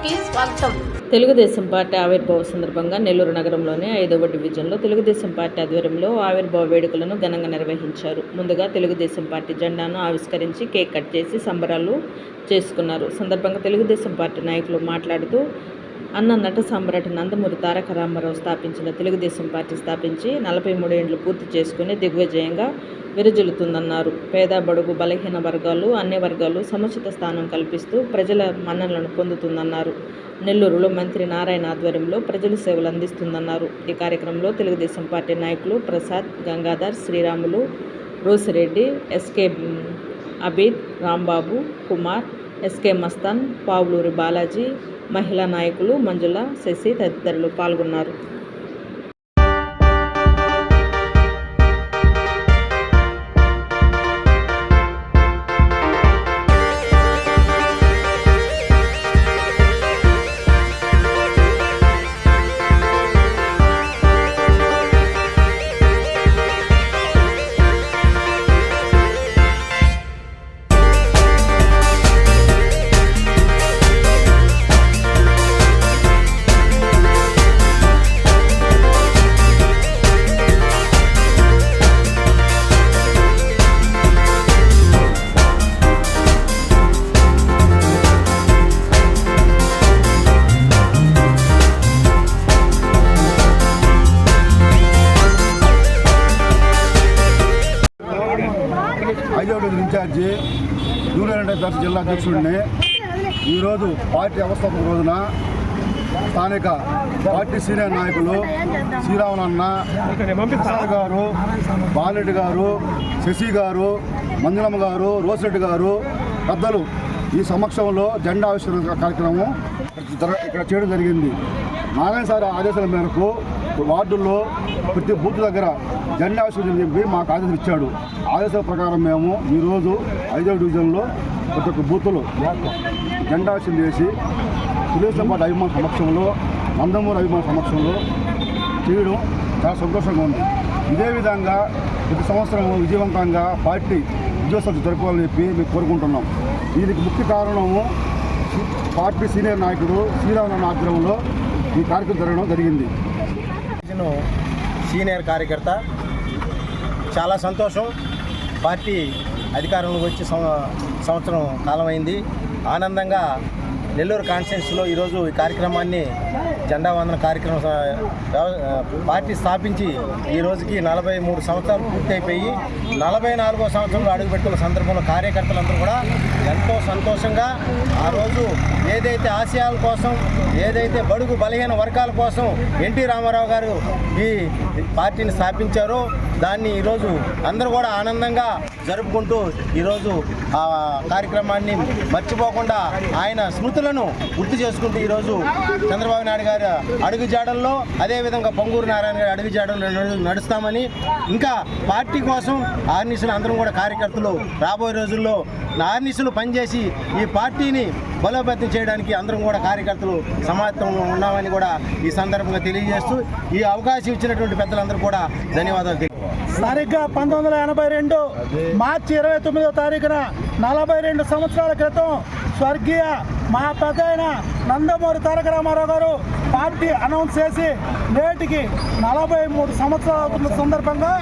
కి స్వాగతం. తెలుగుదేశం పార్టీ ఆవిర్భావ సందర్భంగా నెల్లూరు నగరంలోని 5వ డివిజన్లో తెలుగుదేశం పార్టీ ఆధ్వర్యంలో ఆవిర్భావ వేడుకలను ఘనంగా నిర్వహించారు. ముందుగా తెలుగుదేశం పార్టీ జెండాను ఆవిష్కరించి కేక్ కట్ చేసి సంబరాలు చేసుకున్నారు. సందర్భంగా తెలుగుదేశం పార్టీ నాయకులు మాట్లాడుతూ అన్న నట సామ్రాట్ నందమూరి తారక రామారావు స్థాపించిన తెలుగుదేశం పార్టీ స్థాపించి 43 ఏళ్లు పూర్తి చేసుకుని దిగ్విజయంగా విరజిల్లుతుందన్నారు. పేద బడుగు బలహీన వర్గాలు అన్ని వర్గాలు సముచిత స్థానం కల్పిస్తూ ప్రజల మన్ననలను పొందుతుందన్నారు. నెల్లూరులో మంత్రి నారాయణ ఆధ్వర్యంలో ప్రజల సేవలు అందిస్తుందన్నారు. ఈ కార్యక్రమంలో తెలుగుదేశం పార్టీ నాయకులు ప్రసాద్, గంగాధర్, శ్రీరాములు, రోసిరెడ్డి, ఎస్కే అబీద్, రాంబాబు, కుమార్, ఎస్కే మస్తాన్, పావులూరి బాలాజీ, మహిళా నాయకులు మంజుల, శశి తదితరులు పాల్గొన్నారు. ఇన్ఛార్జి యూనియన్ దర్శ జిల్లా అధ్యక్షుడిని ఈరోజు పార్టీ వ్యవస్థాపక రోజున స్థానిక పార్టీ సీనియర్ నాయకులు శ్రీరాములన్న, ప్రసాద్ గారు, బాలరెడ్డి గారు, శశి గారు, మంజులమ్మ గారు, రోసిరెడ్డి గారు పెద్దలు ఈ సమక్షంలో జెండా ఆవిష్కరణ కార్యక్రమం ఇక్కడ చేయడం జరిగింది. నారాయణ సార్ ఆదేశాల మేరకు వార్డుల్లో ప్రతి బూత్ దగ్గర జెండా ఆవిష్కరణ చెప్పి మాకు ఆదేశం ఇచ్చాడు. ఆదేశాల ప్రకారం మేము ఈరోజు 5వ డివిజన్లో ప్రతి ఒక్క బూతులు జెండా ఆవిష్కరణ చేసి తెలుగుదేశం పార్టీ అభిమాన సమక్షంలో, నందమూరి అభిమాన సమక్షంలో చేయడం చాలా సంతోషంగా ఉంది. ఇదే విధంగా ప్రతి సంవత్సరం విజయవంతంగా పార్టీ విజయోత్సవం జరుపుకోవాలని చెప్పి మేము కోరుకుంటున్నాం. దీనికి ముఖ్య కారణము పార్టీ సీనియర్ నాయకుడు శ్రీరాములన్న ఆధ్వర్యంలో ఈ కార్యక్రమం జరగడం జరిగింది. సీనియర్ కార్యకర్త, చాలా సంతోషం. పార్టీ అధికారంలోకి వచ్చి సంవత్సరం కాలమైంది. ఆనందంగా నెల్లూరు కాన్స్టిట్యున్సీలో ఈరోజు ఈ కార్యక్రమాన్ని జెండా వందన కార్యక్రమం పార్టీ స్థాపించి ఈ రోజుకి 43 సంవత్సరాలు పూర్తయిపోయి 44వ సంవత్సరంలో అడుగుపెట్టుకున్న సందర్భంలో కార్యకర్తలందరూ కూడా ఎంతో సంతోషంగా ఆ రోజు ఏదైతే ఆశయాల కోసం, ఏదైతే బడుగు బలహీన వర్గాల కోసం ఎన్టీ రామారావు గారు ఈ పార్టీని స్థాపించారో దాన్ని ఈరోజు అందరూ కూడా ఆనందంగా జరుపుకుంటూ ఈరోజు ఆ కార్యక్రమాన్ని మర్చిపోకుండా ఆయన స్మృతులను గుర్తు చేసుకుంటూ ఈరోజు చంద్రబాబు నాయుడు గారి అడుగుజాడల్లో, అదేవిధంగా పొంగూరు నారాయణ గారి అడుగుజాడల్లో నడుస్తామని, ఇంకా పార్టీ కోసం ఆర్నిసులు అందరం కూడా కార్యకర్తలు రాబోయే రోజుల్లో ఆర్నిసులు పనిచేసి ఈ పార్టీని బలోపేతం చేయడానికి అందరం కూడా కార్యకర్తలు సమాయత్తంలో ఉన్నామని కూడా ఈ సందర్భంగా తెలియజేస్తూ ఈ అవకాశం ఇచ్చినటువంటి పెద్దలందరూ కూడా ధన్యవాదాలు. సరిగ్గా 1982 మార్చి 29వ తారీఖున 42 సంవత్సరాల క్రితం స్వర్గీయ మా పెద్దయిన నందమూరి తారక రామారావు గారు పార్టీ అనౌన్స్ చేసి నేటికి 43 సంవత్సరాలు అవుతున్న సందర్భంగా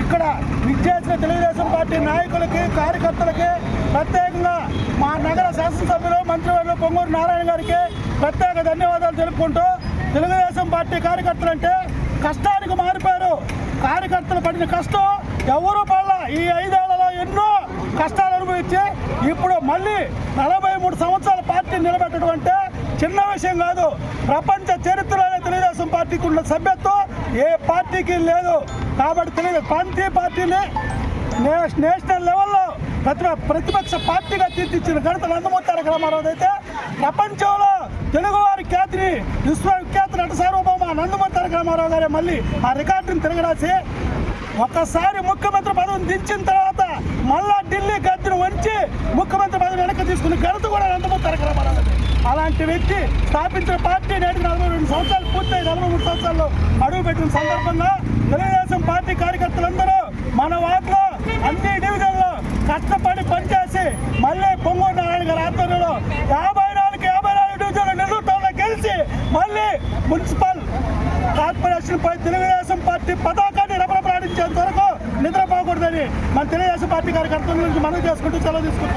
ఇక్కడ విచ్చేసిన తెలుగుదేశం పార్టీ నాయకులకి, కార్యకర్తలకి, ప్రత్యేకంగా మా నగర శాసనసభ్యులు మంత్రివర్యులు పొంగూరు నారాయణ గారికి ప్రత్యేక ధన్యవాదాలు తెలుపుకుంటూ, తెలుగుదేశం పార్టీ కార్యకర్తలంటే కష్టానికి మారిపోయారు. కార్యకర్తలు పడిన కష్టం ఎవరు పడాల. ఈ 5 ఏళ్లలో ఎన్నో కష్టాలు అనుభవించి ఇప్పుడు మళ్ళీ 43 సంవత్సరాల పార్టీ నిలబెట్టడం అంటే చిన్న విషయం కాదు. ప్రపంచ చరిత్రలోనే తెలుగుదేశం పార్టీకి ఉన్న సభ్యత్వం ఏ పార్టీకి లేదు. కాబట్టి ప్రాంతీయ పార్టీని నేషనల్ లెవెల్లో ప్రతిపక్ష పార్టీగా తీర్చిచ్చిన ఘనత నందమూరి తారక రామారావు అయితే ప్రపంచంలో తెలుగువారి ఖ్యాతిని, విశ్వవిఖ్యాత నట సార్వభౌమ నందమూరి తారక రామారావు గారే మళ్ళీ ఆ రికార్డుని తిరగరాసి ఒక్కసారి ముఖ్యమంత్రి పదవిని దించిన తర్వాత మళ్ళా ఢిల్లీ గద్దెను వంచి ముఖ్యమంత్రి పదవిని వెనక్కి తీసుకుని ఘనత కూడా నందమూరి తారక రామారావు. అలాంటి వ్యక్తి స్థాపించిన పార్టీ నేటికి 42 సంవత్సరాలు పూర్తయి 43 సంవత్సరాల్లో అడుగుపెట్టిన సందర్భంగా తెలుగుదేశం పార్టీ కార్యకర్తలందరూ మన వార్డులో అన్ని డివిజన్లో కష్టపడి పనిచేసి మళ్ళీ పొంగూరు నారాయణ గారి ఆధ్వర్యంలో 54 డివిజన్లు నెల్లూరు పై తెలుగుదేశం పార్టీ పతాకాన్ని రెపరెపలాడించేంత వరకు నిద్రపోకూడదని మన తెలుగుదేశం పార్టీ కార్యకర్తల నుంచి మనం చేసుకుంటూ సెలవు తీసుకుంటాం.